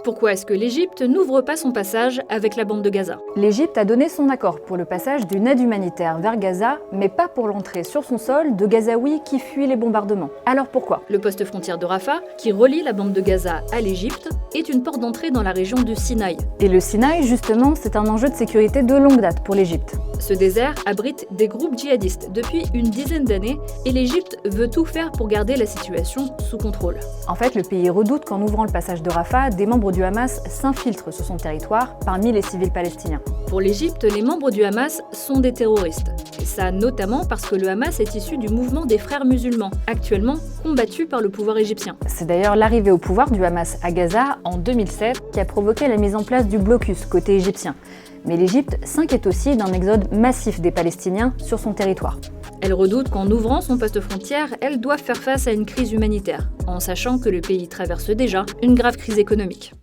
Pourquoi est-ce que l'Égypte n'ouvre pas son passage avec la bande de Gaza? L'Égypte a donné son accord pour le passage d'une aide humanitaire vers Gaza, mais pas pour l'entrée sur son sol de Gazaouis qui fuient les bombardements. Alors pourquoi? Le poste frontière de Rafah, qui relie la bande de Gaza à l'Égypte, est une porte d'entrée dans la région du Sinaï. Et le Sinaï, justement, c'est un enjeu de sécurité de longue date pour l'Égypte. Ce désert abrite des groupes djihadistes depuis une dizaine d'années et l'Égypte veut tout faire pour garder la situation sous contrôle. En fait, le pays redoute qu'en ouvrant le passage de Rafah, des membres du Hamas s'infiltrent sur son territoire parmi les civils palestiniens. Pour l'Égypte, les membres du Hamas sont des terroristes. Et ça notamment parce que le Hamas est issu du mouvement des frères musulmans, actuellement combattu par le pouvoir égyptien. C'est d'ailleurs l'arrivée au pouvoir du Hamas à Gaza en 2007 qui a provoqué la mise en place du blocus côté égyptien. Mais l'Égypte s'inquiète aussi d'un exode massif des Palestiniens sur son territoire. Elle redoute qu'en ouvrant son poste frontière, elle doive faire face à une crise humanitaire, en sachant que le pays traverse déjà une grave crise économique.